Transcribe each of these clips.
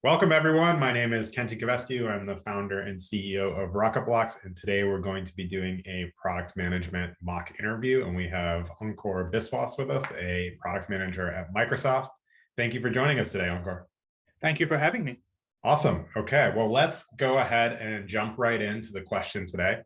Welcome, everyone. My name is Kenton Kivestu. I'm the founder and CEO of RocketBlocks, and today we're going to be doing a product management mock interview, and we have Ankur Biswas with us, a product manager at Microsoft. Thank you for joining us today, Ankur. Thank you for having me. Awesome. Okay, well, let's go ahead and jump right into the question today.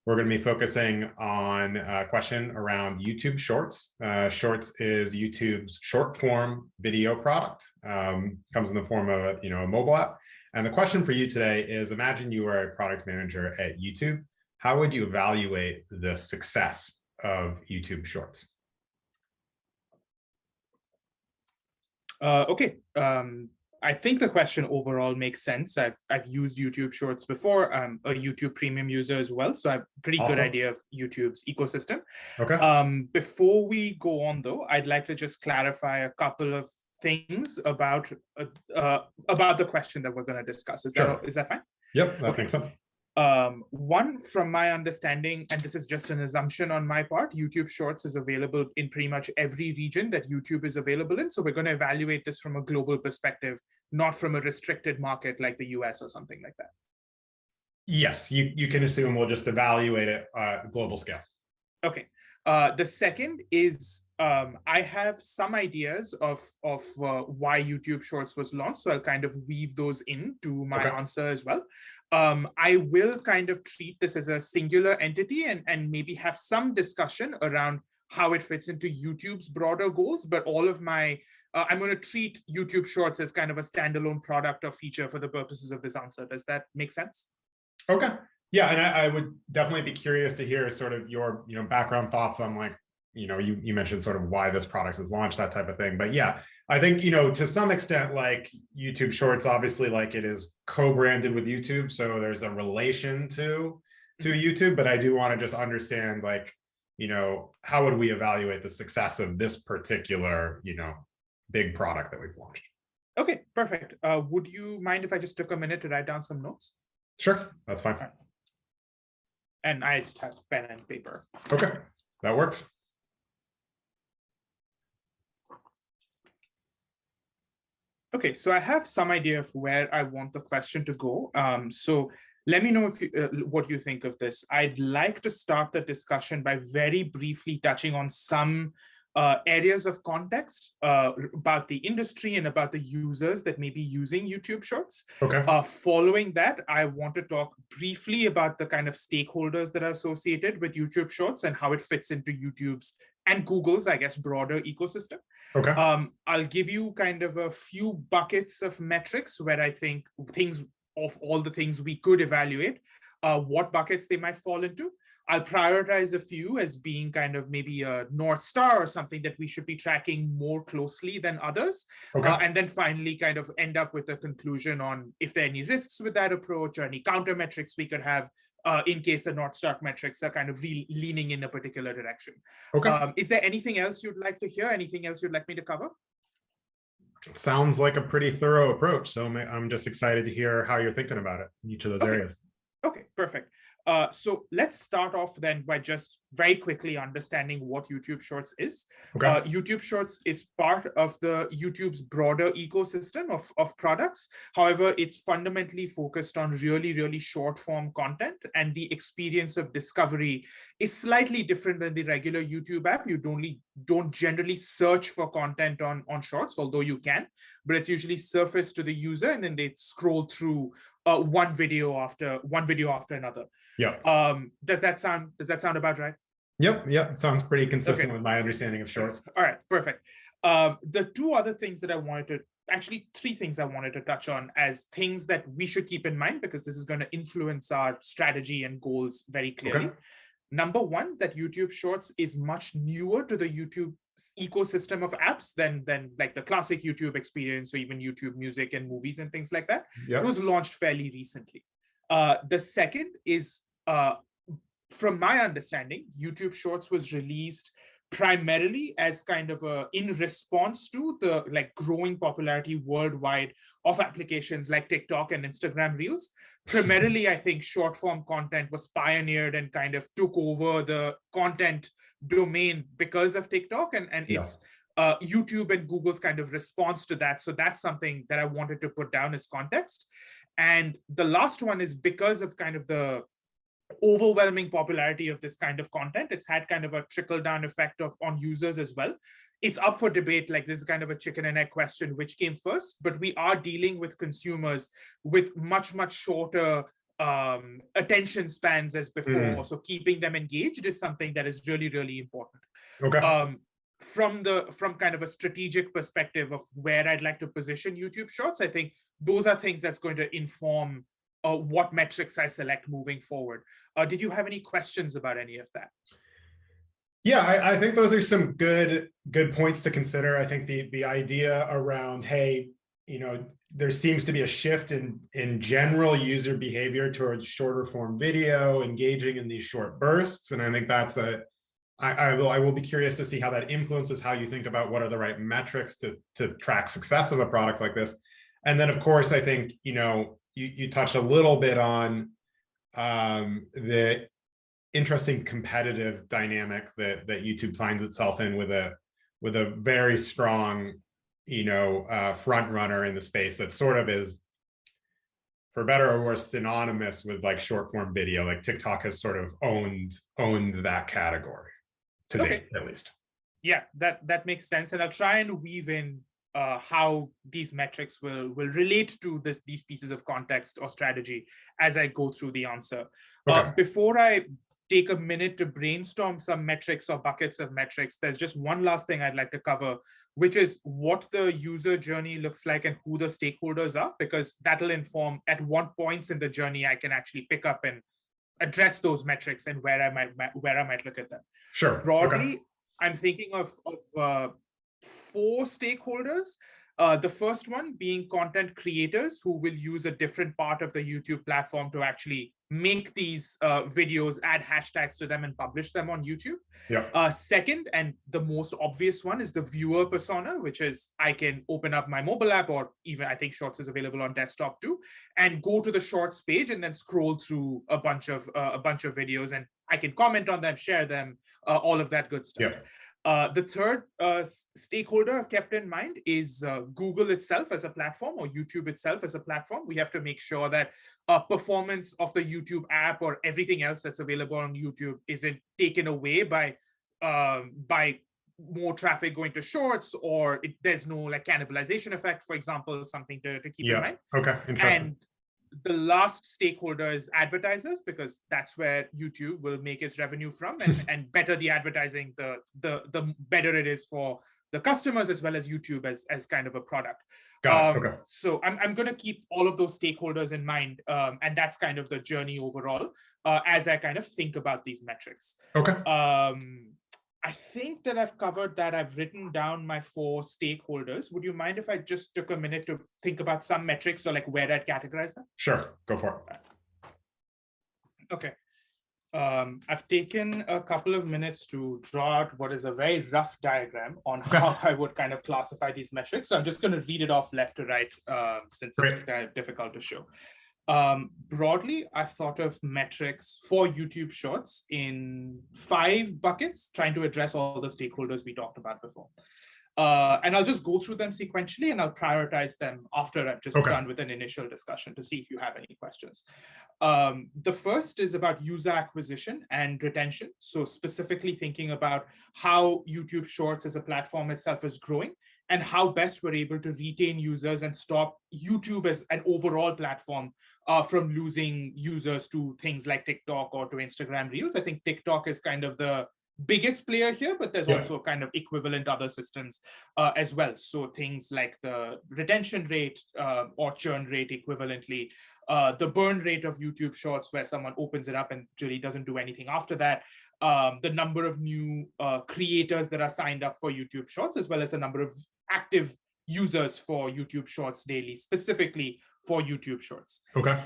We're going to be focusing on a question around YouTube Shorts. Shorts is YouTube's short form video product. Comes in the form of a mobile app. And the question for you today is: imagine you are a product manager at YouTube. How would you evaluate the success of YouTube Shorts? Okay. I think the question overall makes sense. I've used YouTube Shorts before. I'm a YouTube Premium user as well, so I have a pretty good idea of YouTube's ecosystem. Okay. Before we go on, though, I'd like to just clarify a couple of things about the question that we're going to discuss. Is that fine? Yep, that makes sense. One, from my understanding, and this is just an assumption on my part, YouTube Shorts is available in pretty much every region that YouTube is available in. So we're going to evaluate this from a global perspective, not from a restricted market like the US or something like that. Yes, you can assume we'll just evaluate it global scale. Okay. The second is I have some ideas of why YouTube Shorts was launched, so I'll kind of weave those into my answer as well. I will kind of treat this as a singular entity and maybe have some discussion around how it fits into YouTube's broader goals, but all of my I'm going to treat YouTube Shorts as kind of a standalone product or feature for the purposes of this answer. Does that make sense? Okay. Yeah, and I would definitely be curious to hear sort of your background thoughts on, like, you mentioned sort of why this product is launched, that type of thing. But yeah, I think to some extent, like, YouTube Shorts, obviously, like, it is co-branded with YouTube, so there's a relation to YouTube. But I do want to just understand, like, how would we evaluate the success of this particular big product that we've launched? Okay, perfect. Would you mind if I just took a minute to write down some notes? Sure, that's fine. Right. And I just have pen and paper. Okay, that works. Okay, so I have some idea of where I want the question to go. So let me know if what you think of this. I'd like to start the discussion by very briefly touching on some areas of context about the industry and about the users that may be using YouTube Shorts. Okay. Following that, I want to talk briefly about the kind of stakeholders that are associated with YouTube Shorts and how it fits into YouTube's and Google's, I guess, broader ecosystem. Okay. I'll give you kind of a few buckets of metrics where I think all the things we could evaluate, what buckets they might fall into. I'll prioritize a few as being kind of maybe a North Star or something that we should be tracking more closely than others. Okay. And then finally kind of end up with a conclusion on if there are any risks with that approach or any counter metrics we could have in case the North Star metrics are kind of leaning in a particular direction. Okay. Is there anything else you'd like to hear? Anything else you'd like me to cover? It sounds like a pretty thorough approach. So I'm just excited to hear how you're thinking about it in each of those areas. Okay, perfect. So let's start off then by just very quickly understanding what YouTube Shorts is. Okay. YouTube Shorts is part of the YouTube's broader ecosystem of products. However, it's fundamentally focused on really, really short form content, and the experience of discovery is slightly different than the regular YouTube app. You don't generally search for content on Shorts, although you can, but it's usually surfaced to the user and then they scroll through one video after another. Yeah. Does that sound about right? Yep. It sounds pretty consistent with my understanding of Shorts. All right, perfect. The two other things that three things I wanted to touch on as things that we should keep in mind, because this is going to influence our strategy and goals very clearly. Okay. Number one, that YouTube Shorts is much newer to the YouTube ecosystem of apps than like the classic YouTube experience or even YouTube Music and movies and things like that. Yep. It was launched fairly recently. The second is, from my understanding, YouTube Shorts was released primarily as kind of in response to the growing popularity worldwide of applications like TikTok and Instagram Reels. Primarily, I think short form content was pioneered and kind of took over the content domain because of TikTok, and its YouTube and Google's kind of response to that. So that's something that I wanted to put down as context. And the last one is because of kind of the overwhelming popularity of this kind of content, it's had kind of a trickle down effect on users as well. It's up for debate, like this is kind of a chicken and egg question, which came first, but we are dealing with consumers with much, much shorter attention spans as before. So keeping them engaged is something that is really, really important. Okay. From kind of a strategic perspective of where I'd like to position YouTube Shorts, I think those are things that's going to inform what metrics I select moving forward. Did you have any questions about any of that? Yeah, I think those are some good points to consider. I think the idea around, hey, there seems to be a shift in general user behavior towards shorter form video, engaging in these short bursts, and I think that's I will be curious to see how that influences how you think about what are the right metrics to track success of a product like this. And then, of course, I think you touched a little bit on the interesting competitive dynamic that YouTube finds itself in with a very strong front runner in the space that sort of is, for better or worse, synonymous with like short form video. Like TikTok has sort of owned that category to date, at least. Yeah, that makes sense, and I'll try and weave in how these metrics will relate to these pieces of context or strategy as I go through the answer. Okay. Before I take a minute to brainstorm some metrics or buckets of metrics, there's just one last thing I'd like to cover, which is what the user journey looks like and who the stakeholders are, because that'll inform at what points in the journey I can actually pick up and address those metrics and where I might look at them. Sure. Broadly, okay. I'm thinking of 4 stakeholders. The first one being content creators who will use a different part of the YouTube platform to actually make these videos, add hashtags to them and publish them on YouTube. Yeah. Second, and the most obvious one, is the viewer persona, which is I can open up my mobile app, or even I think Shorts is available on desktop too, and go to the Shorts page and then scroll through a bunch of videos, and I can comment on them, share them, all of that good stuff. Yeah. The third stakeholder I've kept in mind is Google itself as a platform, or YouTube itself as a platform. We have to make sure that performance of the YouTube app or everything else that's available on YouTube isn't taken away by more traffic going to Shorts, or there's no like cannibalization effect, for example, something to keep in mind. Okay, interesting. And the last stakeholder is advertisers, because that's where YouTube will make its revenue from, and better the advertising, the better it is for the customers as well as YouTube as kind of a product. Got it. Okay. So I'm going to keep all of those stakeholders in mind, and that's kind of the journey overall as I kind of think about these metrics. Okay. I think that I've covered that. I've written down my 4 stakeholders. Would you mind if I just took a minute to think about some metrics or like where I'd categorize them? Sure, go for it. Okay. I've taken a couple of minutes to draw out what is a very rough diagram on how I would kind of classify these metrics. So I'm just going to read it off left to right, since it's kind of difficult to show. Broadly, I've thought of metrics for YouTube Shorts in 5 buckets, trying to address all the stakeholders we talked about before. And I'll just go through them sequentially, and I'll prioritize them after I've just done with an initial discussion to see if you have any questions. The first is about user acquisition and retention. So specifically thinking about how YouTube Shorts as a platform itself is growing, and how best we're able to retain users and stop YouTube as an overall platform from losing users to things like TikTok or to Instagram Reels. I think TikTok is kind of the biggest player here, but there's also kind of equivalent other systems as well. So things like the retention rate or churn rate equivalently, the burn rate of YouTube Shorts, where someone opens it up and really doesn't do anything after that, the number of new creators that are signed up for YouTube Shorts, as well as the number of active users for YouTube Shorts daily, specifically for YouTube Shorts. Okay.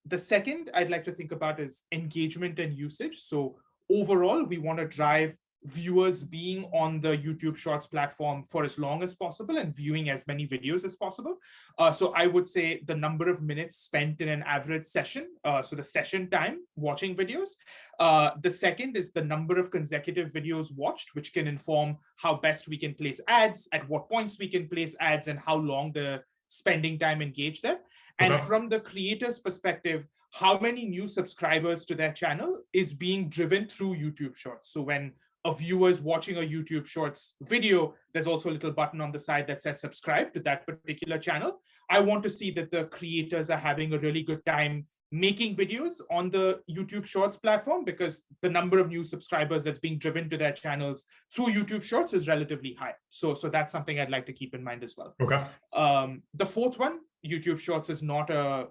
The second I'd like to think about is engagement and usage. So overall, we want to drive viewers being on the YouTube Shorts platform for as long as possible and viewing as many videos as possible. So I would say the number of minutes spent in an average session, so the session time watching videos. The second is the number of consecutive videos watched, which can inform how best we can place ads, at what points we can place ads, and how long the spending time engaged there. And from the creator's perspective, how many new subscribers to their channel is being driven through YouTube Shorts. So when a viewer is watching a YouTube Shorts video, there's also a little button on the side that says subscribe to that particular channel. I want to see that the creators are having a really good time making videos on the YouTube Shorts platform, because the number of new subscribers that's being driven to their channels through YouTube Shorts is relatively high. So that's something I'd like to keep in mind as well. Okay. The fourth one, YouTube Shorts is not a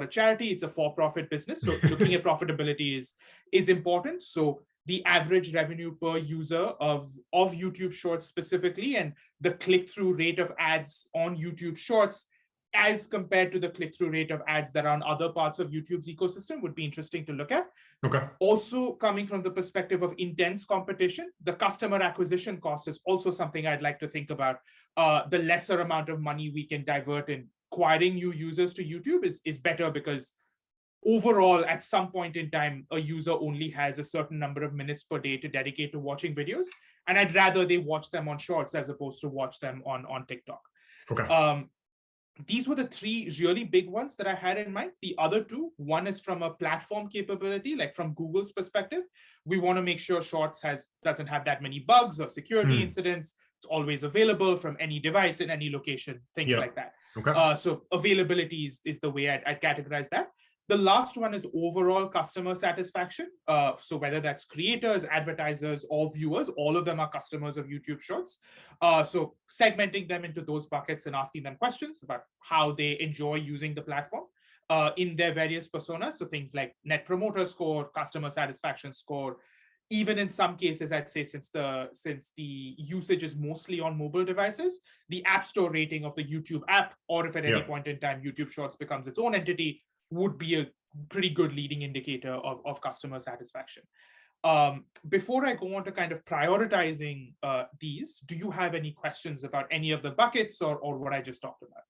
charity, it's a for-profit business. So looking at profitability is important. So the average revenue per user of YouTube Shorts specifically, and the click-through rate of ads on YouTube Shorts as compared to the click-through rate of ads that are on other parts of YouTube's ecosystem would be interesting to look at. Okay. Also, coming from the perspective of intense competition, the customer acquisition cost is also something I'd like to think about. The lesser amount of money we can divert in acquiring new users to YouTube is better, because overall, at some point in time, a user only has a certain number of minutes per day to dedicate to watching videos. And I'd rather they watch them on Shorts as opposed to watch them on TikTok. Okay. These were the three really big ones that I had in mind. The other two, one is from a platform capability, like from Google's perspective. We want to make sure Shorts doesn't have that many bugs or security incidents. It's always available from any device in any location, things like that. Okay. So availability is the way I'd categorize that. The last one is overall customer satisfaction. So whether that's creators, advertisers, or viewers, all of them are customers of YouTube Shorts. So segmenting them into those buckets and asking them questions about how they enjoy using the platform in their various personas. So things like Net Promoter Score, customer satisfaction score. Even in some cases, I'd say since the usage is mostly on mobile devices, the App Store rating of the YouTube app, or if at any point in time YouTube Shorts becomes its own entity, would be a pretty good leading indicator of customer satisfaction. Before I go on to kind of prioritizing these, do you have any questions about any of the buckets or what I just talked about?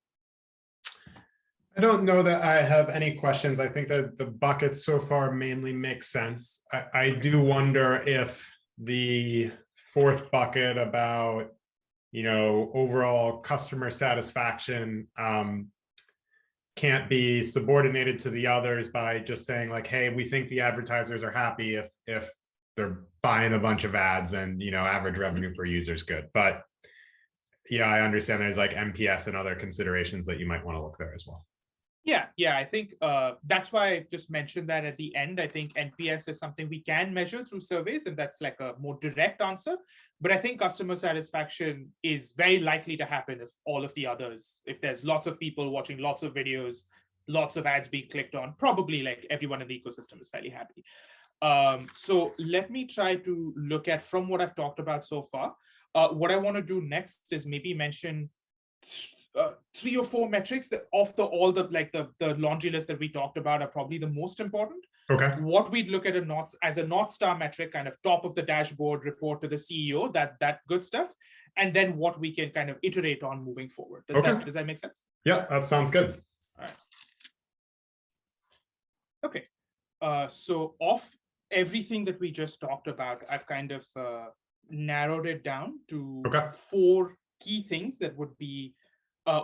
I don't know that I have any questions. I think that the buckets so far mainly make sense. I do wonder if the fourth bucket about, overall customer satisfaction can't be subordinated to the others by just saying like, hey, we think the advertisers are happy if they're buying a bunch of ads and, average revenue per user is good. But yeah, I understand there's like NPS and other considerations that you might want to look there as well. Yeah, I think that's why I just mentioned that at the end. I think NPS is something we can measure through surveys, and that's like a more direct answer. But I think customer satisfaction is very likely to happen if all of the others, if there's lots of people watching lots of videos, lots of ads being clicked on, probably like everyone in the ecosystem is fairly happy. So let me try to look at, from what I've talked about so far, what I want to do next is maybe mention 3 or 4 metrics that of the laundry list that we talked about are probably the most important. Okay. What we'd look at as a North Star metric, kind of top of the dashboard, report to the CEO, that good stuff, and then what we can kind of iterate on moving forward. Does that make sense? Yeah, that sounds good. All right. Okay. So of everything that we just talked about, I've kind of narrowed it down to 4 key things that would be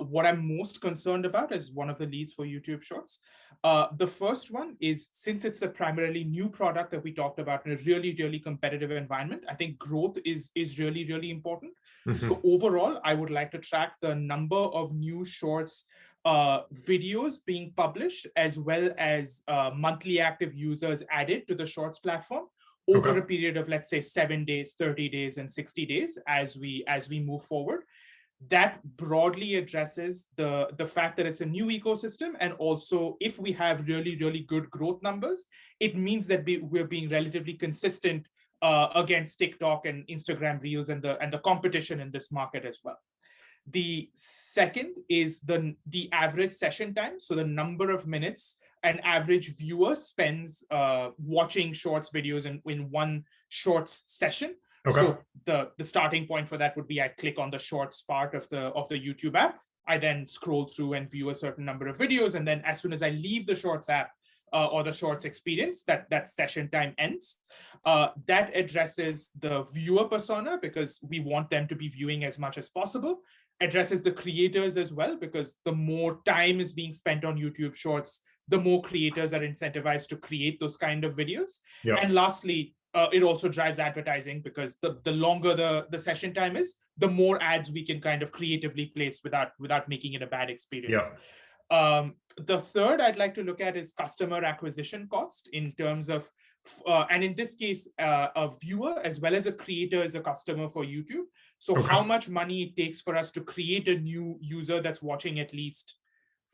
what I'm most concerned about as one of the leads for YouTube Shorts. The first one is, since it's a primarily new product that we talked about in a really, really competitive environment, I think growth is really, really important. So overall, I would like to track the number of new Shorts videos being published, as well as monthly active users added to the Shorts platform over a period of, let's say, 7 days, 30 days, and 60 days as we move forward. That broadly addresses the fact that it's a new ecosystem, and also if we have really, really good growth numbers, it means that we're being relatively consistent against TikTok and Instagram Reels and the competition in this market as well. The second is the average session time, so the number of minutes an average viewer spends watching Shorts videos in one Shorts session. Okay. So the starting point for that would be I click on the shorts part of the YouTube app. I then scroll through and view a certain number of videos. And then as soon as I leave the shorts app or the shorts experience, that session time ends. That addresses the viewer persona because we want them to be viewing as much as possible. Addresses the creators as well, because the more time is being spent on YouTube shorts, the more creators are incentivized to create those kind of videos. Yep. And lastly, it also drives advertising because the longer the session time is, the more ads we can kind of creatively place without making it a bad experience. Yep. The third I'd like to look at is customer acquisition cost in terms of, and in this case, a viewer as well as a creator is a customer for YouTube. So Okay. how much money it takes for us to create a new user that's watching at least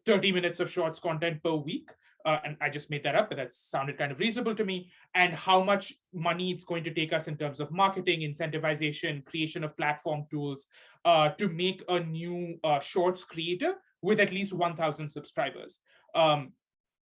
30 minutes of shorts content per week. And I just made that up, but that sounded kind of reasonable to me. And how much money it's going to take us in terms of marketing, incentivization, creation of platform tools to make a new shorts creator with at least 1,000 subscribers.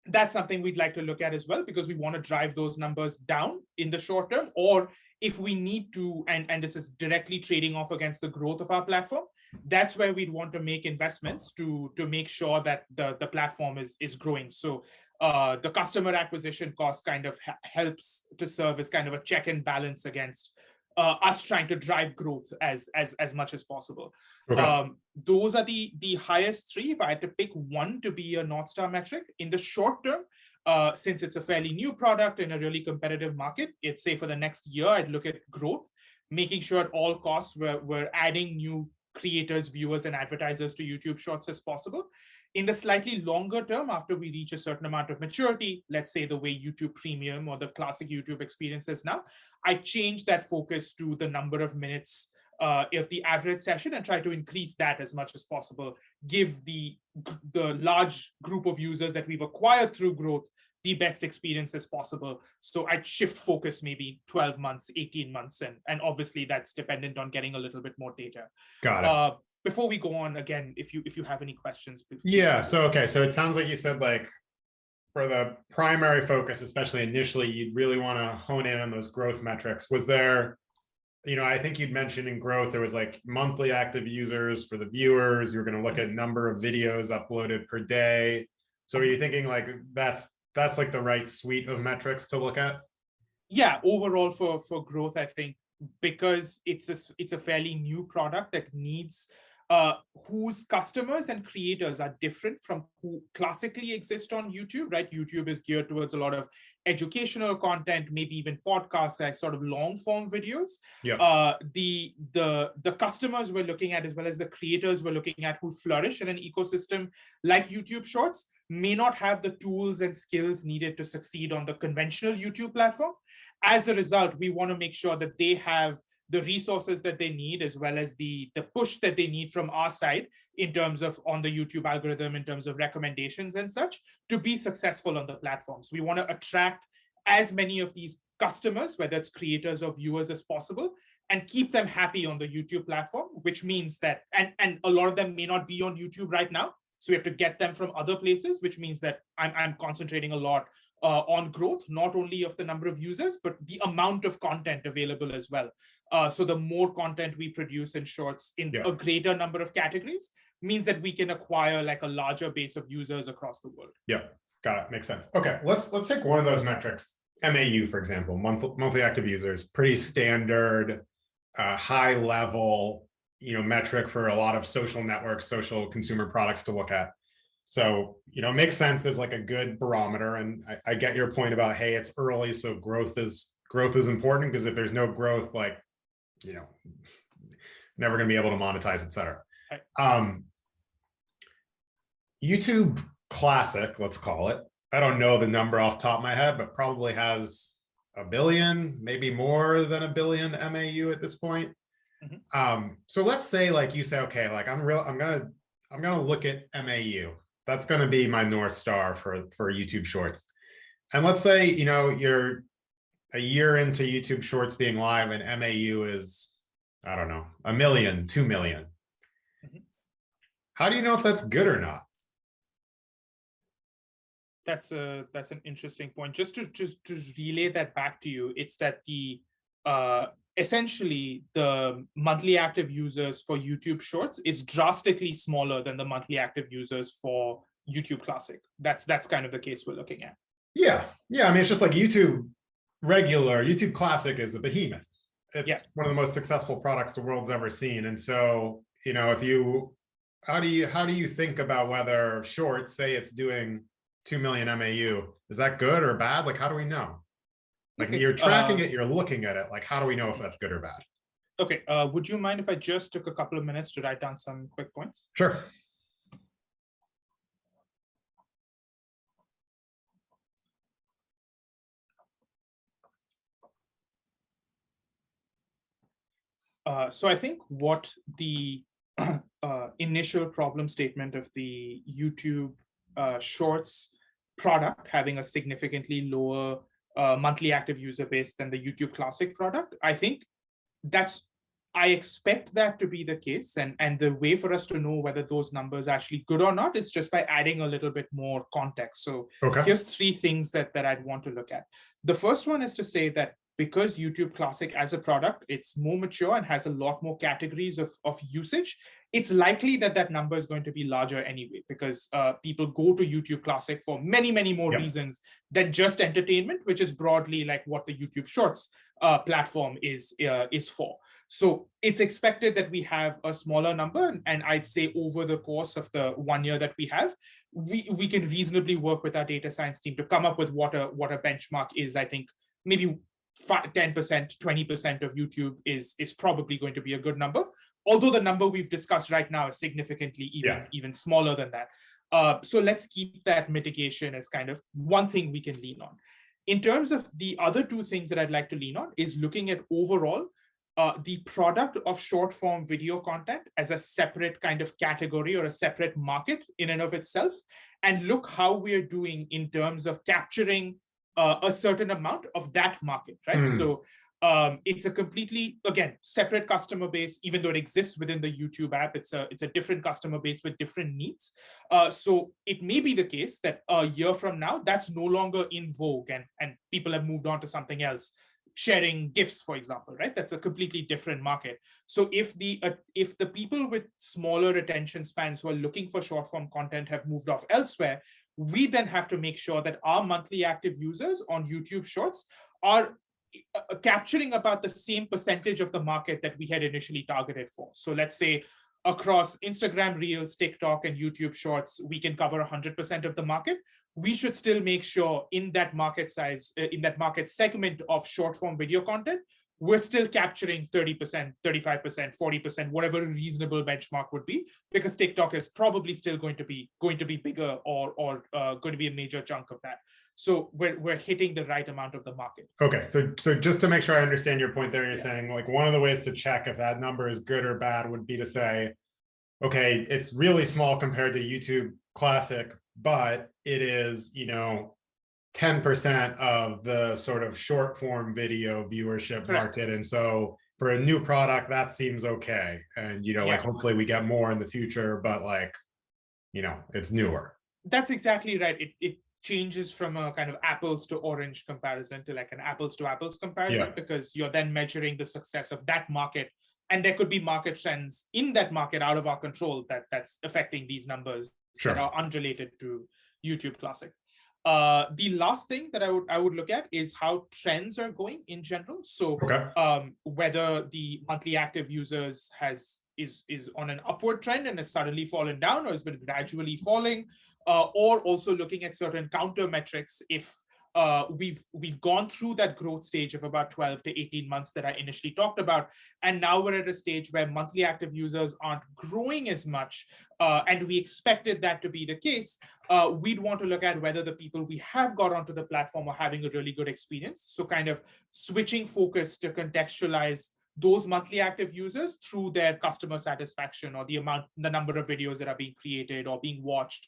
That's something we'd like to look at as well, because we want to drive those numbers down in the short term, or if we need to, and this is directly trading off against the growth of our platform, that's where we'd want to make investments to make sure that the platform is growing. So the customer acquisition cost kind of helps to serve as kind of a check and balance against us trying to drive growth as much as possible. Okay. Those are the highest three. If I had to pick one to be a North Star metric in the short term, since it's a fairly new product in a really competitive market, it's say for the next year, I'd look at growth, making sure at all costs we're adding new creators, viewers, and advertisers to YouTube Shorts as possible. In the slightly longer term, after we reach a certain amount of maturity, let's say the way YouTube Premium or the classic YouTube experience is now, I change that focus to the number of minutes of the average session and try to increase that as much as possible. Give the large group of users that we've acquired through growth the best experience as possible. So I'd shift focus maybe 12 months, 18 months, and obviously that's dependent on getting a little bit more data. Got it. Before we go on, again, if you have any questions. Yeah. So, okay. So it sounds like you said, like, for the primary focus, especially initially, you'd really want to hone in on those growth metrics. Was there, I think you'd mentioned in growth, there was like monthly active users for the viewers. You were going to look at number of videos uploaded per day. So are you thinking like that's like the right suite of metrics to look at? Yeah, overall for growth, I think because it's a fairly new product that needs whose customers and creators are different from who classically exist on YouTube, right? YouTube is geared towards a lot of educational content, maybe even podcasts, like sort of long form videos. Yeah. The customers we're looking at, as well as the creators we're looking at who flourish in an ecosystem like YouTube Shorts, may not have the tools and skills needed to succeed on the conventional YouTube platform. As a result, we want to make sure that they have the resources that they need, as well as the push that they need from our side in terms of on the YouTube algorithm, in terms of recommendations and such, to be successful on the platforms. We want to attract as many of these customers, whether it's creators or viewers, as possible, and keep them happy on the YouTube platform, which means that, and a lot of them may not be on YouTube right now. So we have to get them from other places, which means that I'm concentrating a lot on growth, not only of the number of users, but the amount of content available as well. So the more content we produce in Shorts in a greater number of categories means that we can acquire like a larger base of users across the world. Yeah, got it. Makes sense. Okay, let's take one of those metrics. MAU, for example, monthly active users, pretty standard, high level, metric for a lot of social networks, social consumer products to look at. So, it makes sense as like a good barometer. And I get your point about, hey, it's early, so growth is important, because if there's no growth, like, never going to be able to monetize, et cetera. Right. YouTube Classic, let's call it. I don't know the number off the top of my head, but probably has 1 billion, maybe more than 1 billion MAU at this point. Mm-hmm. So let's say, like you say, okay, like I'm gonna look at MAU. That's gonna be my North Star for YouTube Shorts. And let's say, you're a year into YouTube Shorts being live and MAU is, I don't know, 1 million, 2 million. Mm-hmm. How do you know if that's good or not? That's an interesting point. Just to relay that back to you, it's that the essentially the monthly active users for YouTube Shorts is drastically smaller than the monthly active users for YouTube Classic. That's kind of the case we're looking at. Yeah. I mean, it's just like YouTube Classic is a behemoth. It's one of the most successful products the world's ever seen. And so, how do you think about whether Shorts, say it's doing 2 million MAU, is that good or bad? Like, how do we know? Like, you're tracking it, you're looking at it. Like, how do we know if that's good or bad? Okay. Would you mind if I just took a couple of minutes to write down some quick points? Sure. So I think what the initial problem statement of the YouTube Shorts product having a significantly lower monthly active user base than the YouTube Classic product, I think I expect that to be the case. And the way for us to know whether those numbers are actually good or not is just by adding a little bit more context. So here's 3 things that I'd want to look at. The first one is to say that because YouTube Classic as a product, it's more mature and has a lot more categories of usage, it's likely that number is going to be larger anyway, because people go to YouTube Classic for many, many more reasons than just entertainment, which is broadly like what the YouTube Shorts platform is for. So it's expected that we have a smaller number, and I'd say over the course of the 1 year that we have, we can reasonably work with our data science team to come up with what a benchmark is. I think maybe 10%, 20% of YouTube is probably going to be a good number. Although the number we've discussed right now is significantly even smaller than that. So let's keep that mitigation as kind of one thing we can lean on. In terms of the other 2 things that I'd like to lean on is looking at overall the product of short form video content as a separate kind of category or a separate market in and of itself, and look how we're doing in terms of capturing a certain amount of that market, right? So it's a completely, again, separate customer base. Even though it exists within the YouTube app, it's a different customer base with different needs. So it may be the case that a year from now, that's no longer in vogue, and people have moved on to something else, sharing GIFs, for example, right? That's a completely different market. So if the people with smaller attention spans who are looking for short form content have moved off elsewhere, we then have to make sure that our monthly active users on YouTube Shorts are capturing about the same percentage of the market that we had initially targeted for. So let's say across Instagram Reels, TikTok, and YouTube Shorts, we can cover 100% of the market. We should still make sure in that market size, in that market segment of short form video content, we're still capturing 30%, 35%, 40%, whatever a reasonable benchmark would be, because TikTok is probably still going to be bigger or going to be a major chunk of that. So we're hitting the right amount of the market. Okay, so just to make sure I understand your point there, you're saying like one of the ways to check if that number is good or bad would be to say, okay, it's really small compared to YouTube Classic, but it is, 10% of the sort of short form video viewership market. And so for a new product, that seems okay. And, like hopefully we get more in the future, but it's newer. That's exactly right. It changes from a kind of apples to orange comparison to like an apples to apples comparison, because you're then measuring the success of that market. And there could be market trends in that market out of our control that's affecting these numbers that are unrelated to YouTube Classic. The last thing that I would look at is how trends are going in general. So whether the monthly active users is on an upward trend and has suddenly fallen down or has been gradually falling, or also looking at certain counter metrics if we've gone through that growth stage of about 12 to 18 months that I initially talked about. And now we're at a stage where monthly active users aren't growing as much. And we expected that to be the case. We'd want to look at whether the people we have got onto the platform are having a really good experience. So kind of switching focus to contextualize those monthly active users through their customer satisfaction or the number of videos that are being created or being watched,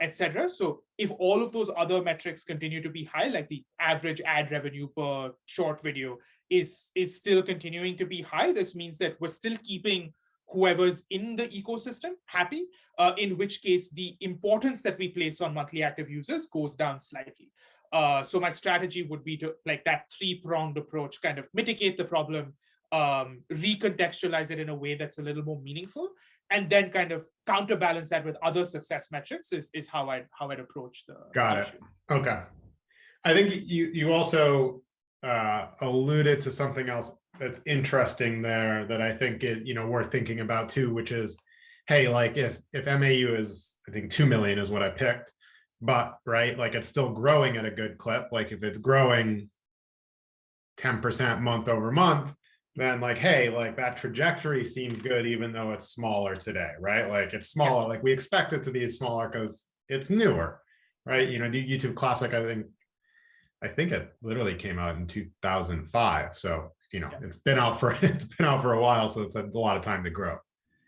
etc. So if all of those other metrics continue to be high, like the average ad revenue per short video is still continuing to be high, this means that we're still keeping whoever's in the ecosystem happy, in which case the importance that we place on monthly active users goes down slightly. So my strategy would be to like that 3-pronged approach, kind of mitigate the problem, recontextualize it in a way that's a little more meaningful, and then kind of counterbalance that with other success metrics is how I'd approach the issue. Okay. I think you also alluded to something else that's interesting there that I think worth thinking about too, which is, hey, like if MAU is, I think 2 million is what I picked, but right, like it's still growing at a good clip. Like if it's growing 10% month over month, then like, hey, like that trajectory seems good, even though it's smaller today, right? Like it's smaller, like we expect it to be smaller because it's newer, right? The YouTube Classic, I think it literally came out in 2005. So, it's been out for a while. So it's a lot of time to grow.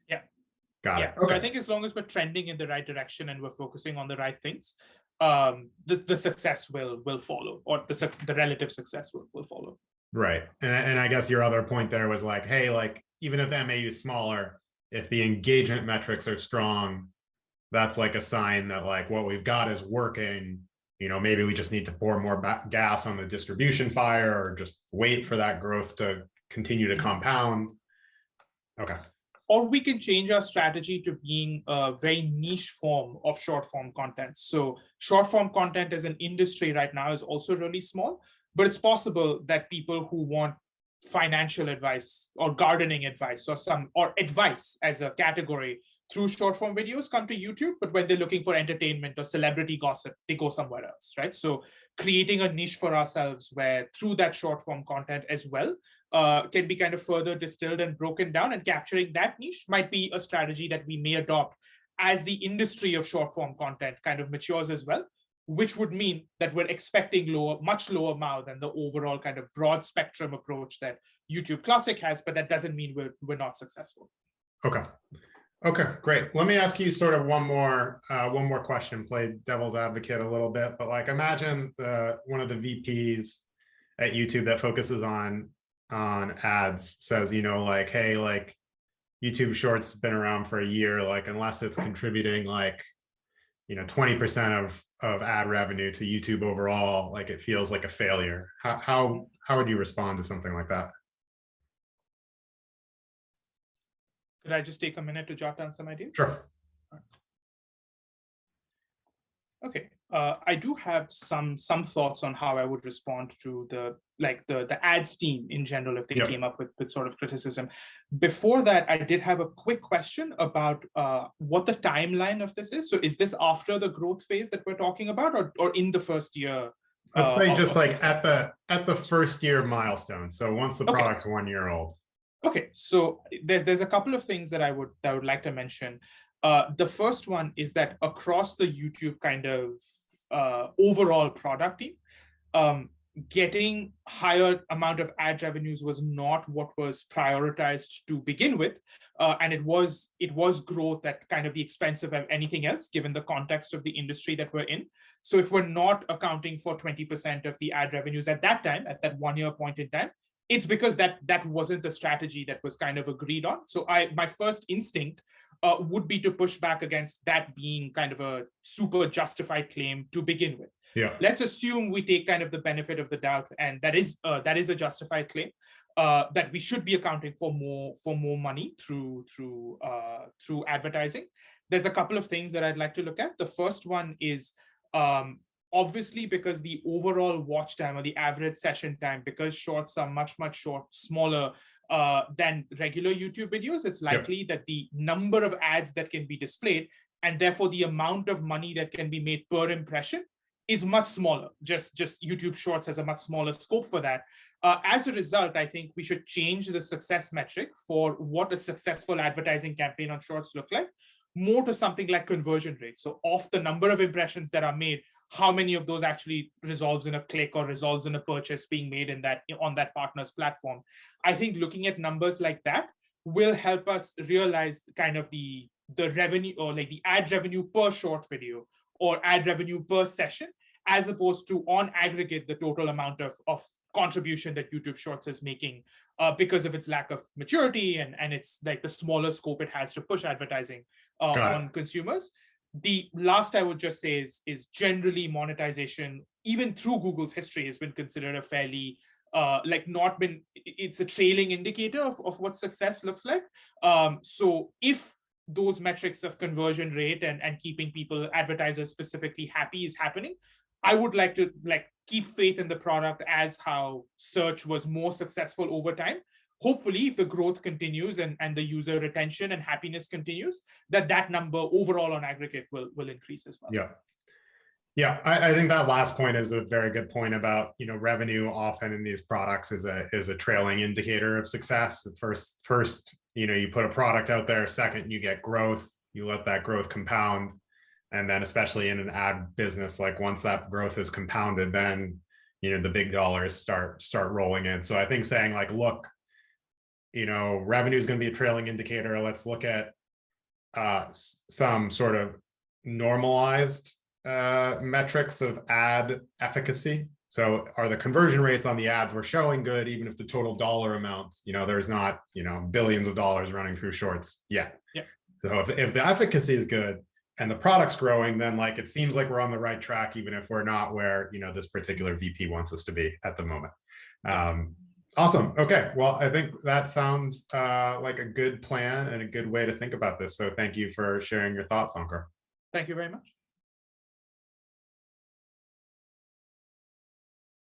Yeah. Got it. Okay. So I think as long as we're trending in the right direction and we're focusing on the right things, the success will follow, or the relative success will follow. Right. And I guess your other point there was like, hey, like even if MAU is smaller, if the engagement metrics are strong, that's like a sign that like what we've got is working. Maybe we just need to pour more gas on the distribution fire, or just wait for that growth to continue to compound. Okay. Or we can change our strategy to being a very niche form of short form content. So short form content as an industry right now is also really small, but it's possible that people who want financial advice or gardening advice or advice as a category through short form videos come to YouTube, but when they're looking for entertainment or celebrity gossip, they go somewhere else, right? So creating a niche for ourselves where through that short form content as well can be kind of further distilled and broken down, and capturing that niche might be a strategy that we may adopt as the industry of short form content kind of matures as well, which would mean that we're expecting much lower MAU than the overall kind of broad spectrum approach that YouTube Classic has, but that doesn't mean we're not successful. Okay, great. Let me ask you sort of one more question, play devil's advocate a little bit, but like imagine one of the VPs at YouTube that focuses on ads says, like, hey, like YouTube Shorts been around for a year, like unless it's contributing like 20% of ad revenue to YouTube overall, like it feels like a failure. How would you respond to something like that? Could I just take a minute to jot down some ideas? Sure. Okay, I do have some thoughts on how I would respond to the ads team in general if they came up with sort of criticism. Before that, I did have a quick question about what the timeline of this is. So is this after the growth phase that we're talking about, or in the first year? Let's say just like at the first year milestone. So once the product's 1 year old. Okay, so there's a couple of things that I would like to mention. The first one is that across the YouTube kind of overall product team, getting higher amount of ad revenues was not what was prioritized to begin with, and it was growth at kind of the expense of anything else, given the context of the industry that we're in. So if we're not accounting for 20% of the ad revenues at that time, at that 1 year point in time, it's because that wasn't the strategy that was kind of agreed on. So my first instinct would be to push back against that being kind of a super justified claim to begin with. Yeah. Let's assume we take kind of the benefit of the doubt, and that is a justified claim, that we should be accounting for more money through advertising. There's a couple of things that I'd like to look at. The first one is obviously, because the overall watch time or the average session time, because shorts are much smaller than regular YouTube videos, it's likely that the number of ads that can be displayed, and therefore the amount of money that can be made per impression, is much smaller. Just YouTube Shorts has a much smaller scope for that. As a result, I think we should change the success metric for what a successful advertising campaign on Shorts look like, more to something like conversion rate. So of the number of impressions that are made, how many of those actually resolves in a click or resolves in a purchase being made on that partner's platform. I think looking at numbers like that will help us realize kind of the revenue, or like the ad revenue per short video or ad revenue per session, as opposed to on aggregate the total amount of contribution that YouTube Shorts is making because of its lack of maturity and it's like the smaller scope it has to push advertising on consumers. The last I would just say is generally monetization, even through Google's history, has been considered a fairly not been, it's a trailing indicator of what success looks like. So if those metrics of conversion rate and keeping people, advertisers specifically, happy is happening, I would like to keep faith in the product as how search was more successful over time. Hopefully, if the growth continues and the user retention and happiness continues, that number overall on aggregate will increase as well. Yeah. Yeah, I think that last point is a very good point about, revenue often in these products is a trailing indicator of success. First, you put a product out there. Second, you get growth. You let that growth compound. And then especially in an ad business, like once that growth is compounded, then, the big dollars start rolling in. So I think saying like, look, revenue is going to be a trailing indicator. Let's look at some sort of normalized metrics of ad efficacy. So are the conversion rates on the ads we're showing good, even if the total dollar amount, there's not, billions of dollars running through shorts yet. Yeah. So if the efficacy is good and the product's growing, then it seems like we're on the right track, even if we're not where, this particular VP wants us to be at the moment. Awesome. Okay. Well, I think that sounds like a good plan and a good way to think about this. So thank you for sharing your thoughts, Ankur. Thank you very much.